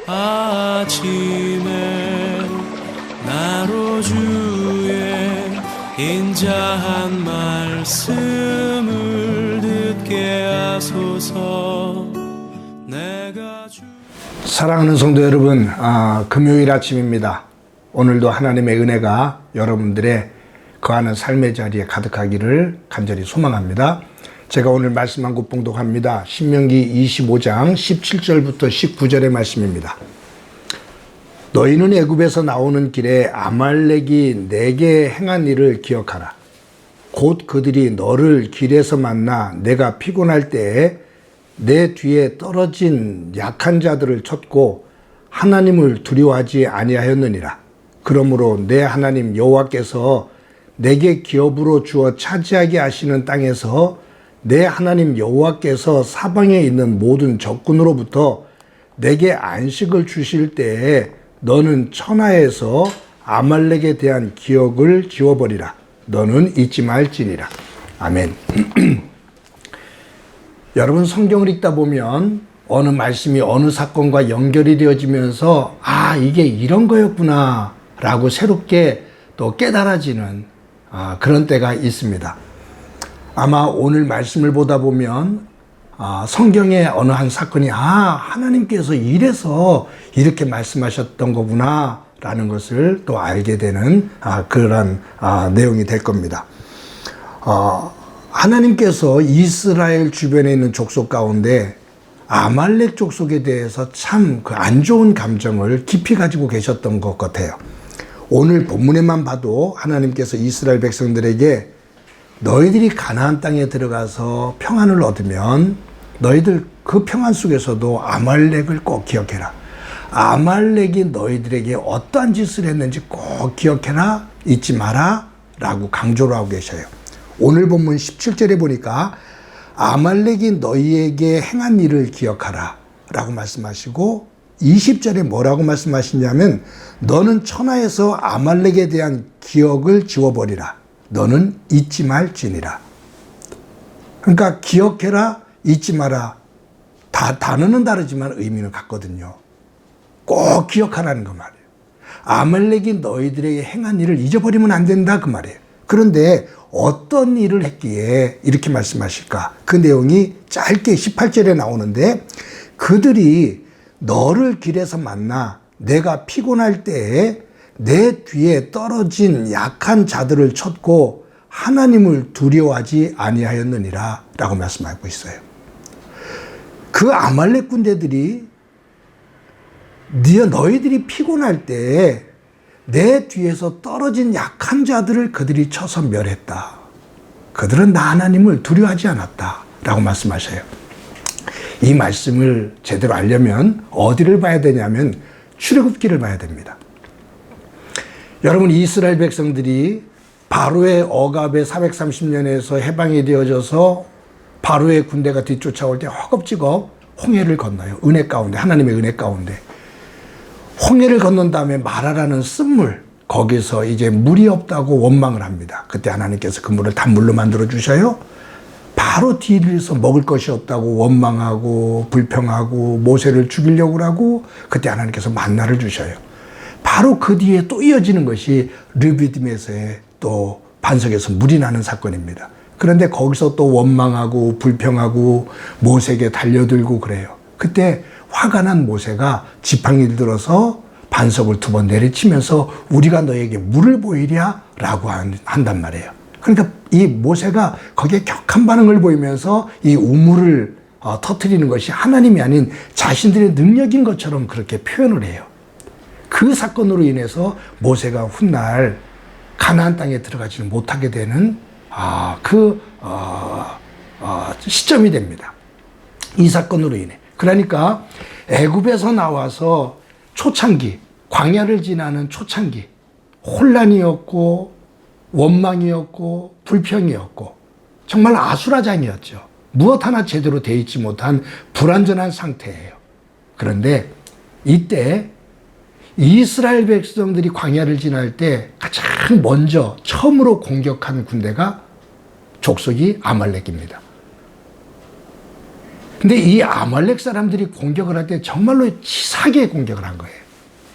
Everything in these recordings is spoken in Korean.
아침에 나로 주의 인자한 말씀을 듣게 하소서. 내가 사랑하는 성도 여러분, 금요일 아침입니다. 오늘도 하나님의 은혜가 여러분들의 거하는 삶의 자리에 가득하기를 간절히 소망합니다. 제가 오늘 말씀 한 곳 봉독합니다. 신명기 25장 17절부터 19절의 말씀입니다. 너희는 애굽에서 나오는 길에 아말렉이 내게 행한 일을 기억하라. 곧 그들이 너를 길에서 만나 내가 피곤할 때에 내 뒤에 떨어진 약한 자들을 쳤고 하나님을 두려워하지 아니하였느니라. 그러므로 내 하나님 여호와께서 내게 기업으로 주어 차지하게 하시는 땅에서 내 하나님 여호와께서 사방에 있는 모든 적군으로부터 내게 안식을 주실 때에 너는 천하에서 아말렉에 대한 기억을 지워버리라. 너는 잊지 말지니라. 아멘. 여러분, 성경을 읽다 보면 어느 말씀이 어느 사건과 연결이 되어지면서 이게 이런 거였구나 라고 새롭게 또 깨달아지는 그런 때가 있습니다. 아마 오늘 말씀을 보다 보면 성경의 어느 한 사건이 하나님께서 이래서 이렇게 말씀하셨던 거구나 라는 것을 또 알게 되는 그런 내용이 될 겁니다. 하나님께서 이스라엘 주변에 있는 족속 가운데 아말렉 족속에 대해서 참 그 안 좋은 감정을 깊이 가지고 계셨던 것 같아요. 오늘 본문에만 봐도 하나님께서 이스라엘 백성들에게 너희들이 가나안 땅에 들어가서 평안을 얻으면 너희들 그 평안 속에서도 아말렉을 꼭 기억해라. 아말렉이 너희들에게 어떠한 짓을 했는지 꼭 기억해라. 잊지 마라. 라고 강조를 하고 계셔요. 오늘 본문 17절에 보니까 아말렉이 너희에게 행한 일을 기억하라. 라고 말씀하시고 20절에 뭐라고 말씀하시냐면 너는 천하에서 아말렉에 대한 기억을 지워버리라. 너는 잊지 말지니라. 그러니까 기억해라, 잊지 마라. 단어는 다르지만 의미는 같거든요. 꼭 기억하라는 그 말이에요. 아말렉이 너희들에게 행한 일을 잊어버리면 안 된다 그 말이에요. 그런데 어떤 일을 했기에 이렇게 말씀하실까? 그 내용이 짧게 18절에 나오는데 그들이 너를 길에서 만나 내가 피곤할 때에 내 뒤에 떨어진 약한 자들을 쳤고 하나님을 두려워하지 아니하였느니라 라고 말씀하고 있어요. 그 아말렉 군대들이 너희들이 피곤할 때에 내 뒤에서 떨어진 약한 자들을 그들이 쳐서 멸했다. 그들은 나 하나님을 두려워하지 않았다 라고 말씀하셔요. 이 말씀을 제대로 알려면 어디를 봐야 되냐면 출애굽기를 봐야 됩니다. 여러분, 이스라엘 백성들이 바로의 억압에 430년에서 해방이 되어져서 바로의 군대가 뒤쫓아올 때 허겁지겁 홍해를 건너요. 은혜 가운데, 하나님의 은혜 가운데. 홍해를 건넌 다음에 마라라는 쓴물, 거기서 이제 물이 없다고 원망을 합니다. 그때 하나님께서 그 물을 단물로 만들어 주셔요. 바로 뒤에서 먹을 것이 없다고 원망하고 불평하고 모세를 죽이려고 하고 그때 하나님께서 만나를 주셔요. 바로 그 뒤에 또 이어지는 것이 르비딤에서의 또 반석에서 물이 나는 사건입니다. 그런데 거기서 또 원망하고 불평하고 모세에게 달려들고 그래요. 그때 화가 난 모세가 지팡이를 들어서 반석을 2번 내리치면서 우리가 너에게 물을 보이랴 라고 한단 말이에요. 그러니까 이 모세가 거기에 격한 반응을 보이면서 이 우물을 터뜨리는 것이 하나님이 아닌 자신들의 능력인 것처럼 그렇게 표현을 해요. 그 사건으로 인해서 모세가 훗날 가나안 땅에 들어가지는 못하게 되는 시점이 됩니다. 이 사건으로 인해. 그러니까 애굽에서 나와서 초창기, 광야를 지나는 초창기, 혼란이었고 원망이었고 불평이었고 정말 아수라장이었죠. 무엇 하나 제대로 돼 있지 못한 불완전한 상태예요. 그런데 이때 이스라엘 백성들이 광야를 지날 때 가장 먼저 처음으로 공격한 군대가 족속이 아말렉입니다. 근데 이 아말렉 사람들이 공격을 할 때 정말로 치사하게 공격을 한 거예요.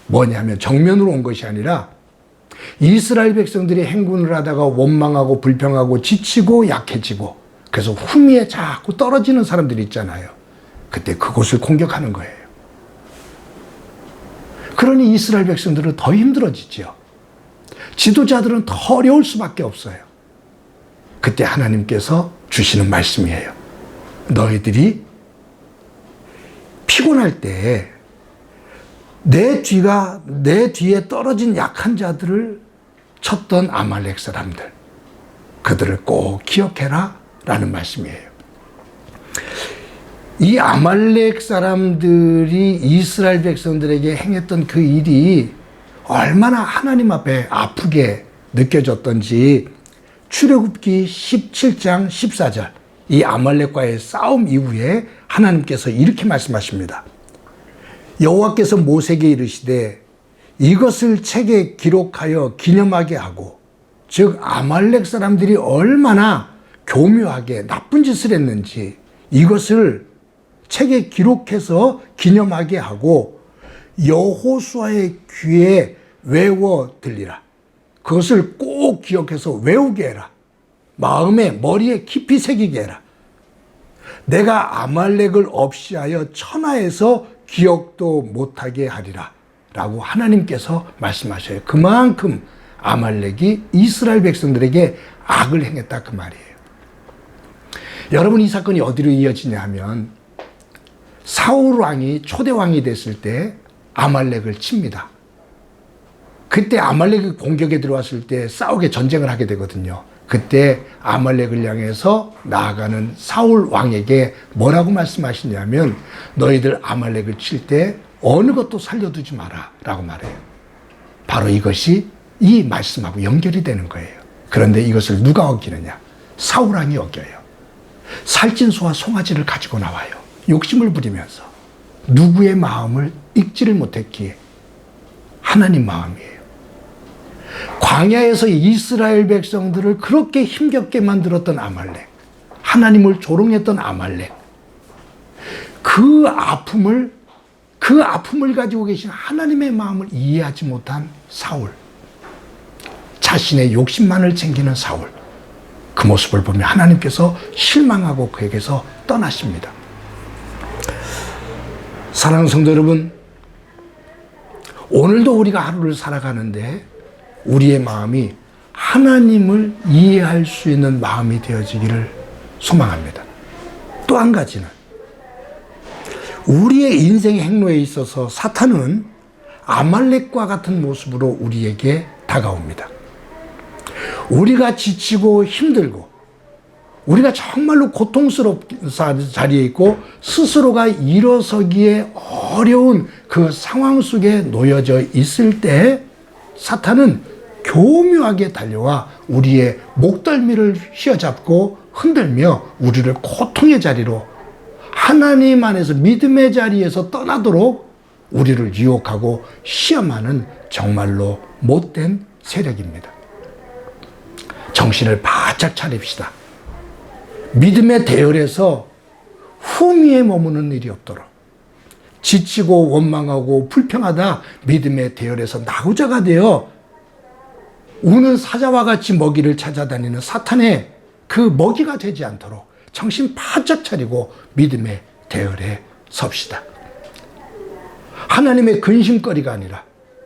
뭐냐면 정면으로 온 것이 아니라 이스라엘 백성들이 행군을 하다가 원망하고 불평하고 지치고 약해지고 그래서 후미에 자꾸 떨어지는 사람들이 있잖아요. 그때 그곳을 공격하는 거예요. 그러니 이스라엘 백성들은 더 힘들어지죠. 지도자들은 더 어려울 수밖에 없어요. 그때 하나님께서 주시는 말씀이에요. 너희들이 피곤할 때 내 뒤에 떨어진 약한 자들을 쳤던 아말렉 사람들, 그들을 꼭 기억해라 라는 말씀이에요. 이 아말렉 사람들이 이스라엘 백성들에게 행했던 그 일이 얼마나 하나님 앞에 아프게 느껴졌던지 출애굽기 17장 14절 이 아말렉과의 싸움 이후에 하나님께서 이렇게 말씀하십니다. 여호와께서 모세에게 이르시되 이것을 책에 기록하여 기념하게 하고, 즉 아말렉 사람들이 얼마나 교묘하게 나쁜 짓을 했는지 이것을 책에 기록해서 기념하게 하고 여호수아의 귀에 외워 들리라. 그것을 꼭 기억해서 외우게 해라. 마음에 머리에 깊이 새기게 해라. 내가 아말렉을 없이하여 천하에서 기억도 못하게 하리라 라고 하나님께서 말씀하셔요. 그만큼 아말렉이 이스라엘 백성들에게 악을 행했다 그 말이에요. 여러분, 이 사건이 어디로 이어지냐 하면 사울 왕이 초대 왕이 됐을 때 아말렉을 칩니다. 그때 아말렉이 공격에 들어왔을 때 싸우게 전쟁을 하게 되거든요. 그때 아말렉을 향해서 나아가는 사울 왕에게 뭐라고 말씀하시냐면 너희들 아말렉을 칠 때 어느 것도 살려두지 마라 라고 말해요. 바로 이것이 이 말씀하고 연결이 되는 거예요. 그런데 이것을 누가 어기느냐? 사울 왕이 어겨요. 살찐소와 송아지를 가지고 나와요. 욕심을 부리면서 누구의 마음을 읽지를 못했기에 하나님 마음이에요. 광야에서 이스라엘 백성들을 그렇게 힘겹게 만들었던 아말렉, 하나님을 조롱했던 아말렉, 그 아픔을 가지고 계신 하나님의 마음을 이해하지 못한 사울, 자신의 욕심만을 챙기는 사울, 그 모습을 보면 하나님께서 실망하고 그에게서 떠나십니다. 사랑하는 성도 여러분, 오늘도 우리가 하루를 살아가는데 우리의 마음이 하나님을 이해할 수 있는 마음이 되어지기를 소망합니다. 또 한 가지는 우리의 인생의 행로에 있어서 사탄은 아말렉과 같은 모습으로 우리에게 다가옵니다. 우리가 지치고 힘들고 우리가 정말로 고통스럽게 자리에 있고 스스로가 일어서기에 어려운 그 상황 속에 놓여져 있을 때 사탄은 교묘하게 달려와 우리의 목덜미를 휘어잡고 흔들며 우리를 고통의 자리로, 하나님 안에서 믿음의 자리에서 떠나도록 우리를 유혹하고 시험하는 정말로 못된 세력입니다. 정신을 바짝 차립시다. 믿음의 대열에서 후미에 머무는 일이 없도록, 지치고 원망하고 불평하다 믿음의 대열에서 나고자가 되어 우는 사자와 같이 먹이를 찾아다니는 사탄의 그 먹이가 되지 않도록 정신 바짝 차리고 믿음의 대열에 섭시다. 하나님의 근심거리가 아니라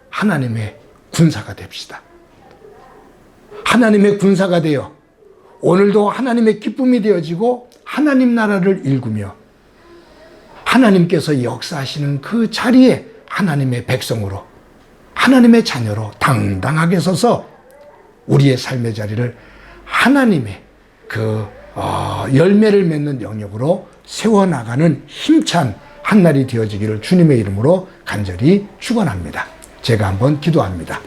하나님의 군사가 됩시다. 하나님의 군사가 되어 오늘도 하나님의 기쁨이 되어지고 하나님 나라를 일구며 하나님께서 역사하시는 그 자리에 하나님의 백성으로, 하나님의 자녀로 당당하게 서서 우리의 삶의 자리를 하나님의 그 열매를 맺는 영역으로 세워나가는 힘찬 한날이 되어지기를 주님의 이름으로 간절히 축원합니다. 제가 한번 기도합니다.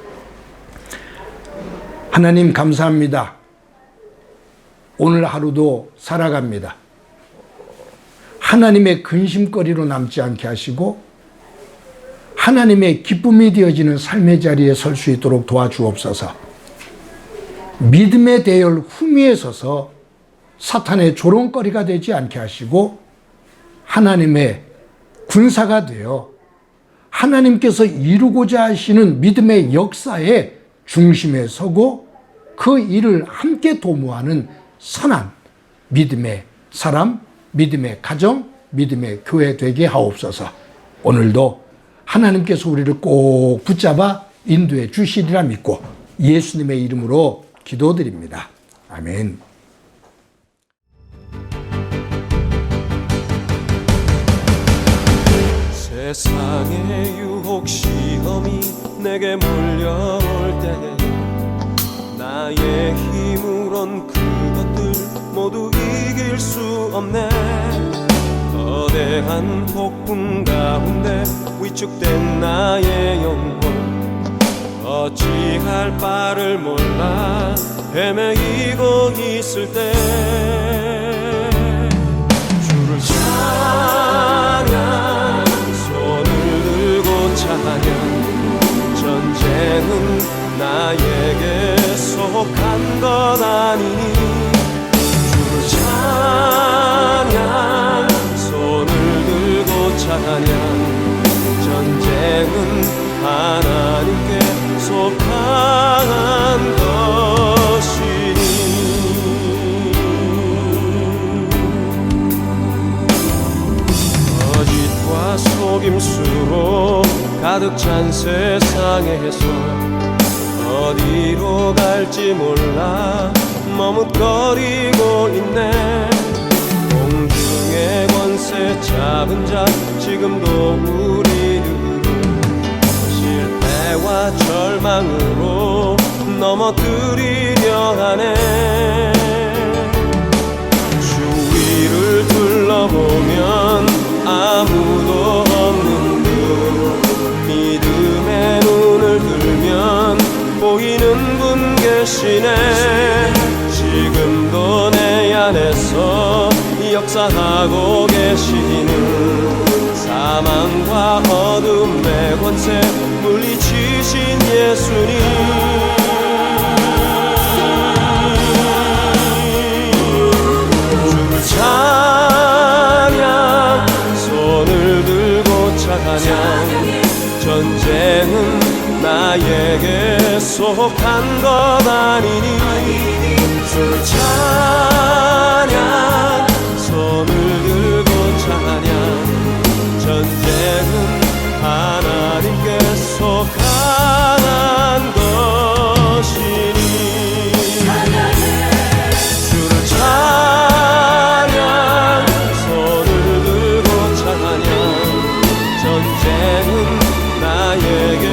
하나님 감사합니다. 오늘 하루도 살아갑니다. 하나님의 근심거리로 남지 않게 하시고 하나님의 기쁨이 되어지는 삶의 자리에 설 수 있도록 도와주옵소서. 믿음의 대열 후미에 서서 사탄의 조롱거리가 되지 않게 하시고 하나님의 군사가 되어 하나님께서 이루고자 하시는 믿음의 역사의 중심에 서고 그 일을 함께 도모하는 선한 믿음의 사람, 믿음의 가정, 믿음의 교회 되게 하옵소서. 오늘도 하나님께서 우리를 꼭 붙잡아 인도해 주시리라 믿고 예수님의 이름으로 기도드립니다. 아멘. 세상의 유혹 시험이 내게 몰려올 때에 나의 힘으론 그것들 모두 이길 수 없네. 거대한 폭풍 가운데 위축된 나의 영혼 어찌할 바를 몰라 헤매이고 있을 때 주를 찬양 손을 들고 찬양 전쟁은 나에게 속한 것 아니니 주를 찬양 손을 들고 찬양 전쟁은 하나님께 속한 것이니 거짓과 속임수로 가득 찬 세상에서 어디로 갈지 몰라 머뭇거리고 있네. 공중의 권세 잡은 자 지금도 우리들을 실패와 절망으로 넘어뜨리려 하네. 주위를 둘러보면 아무도 없는 듯 믿음의 눈을 들면 보이는 분 계시네. 지금도 내 안에서 역사하고 계시는 사망과 어둠의 권세 물리치신 예수님 주를 찬양 손을 들고 찬양 전쟁은 나에게 속한 것 아니니 주를 찬양 손을 들고 찬양 전쟁은 하나님께 속한 것이니 주를 찬양 손을 들고 찬양 전쟁은 나에게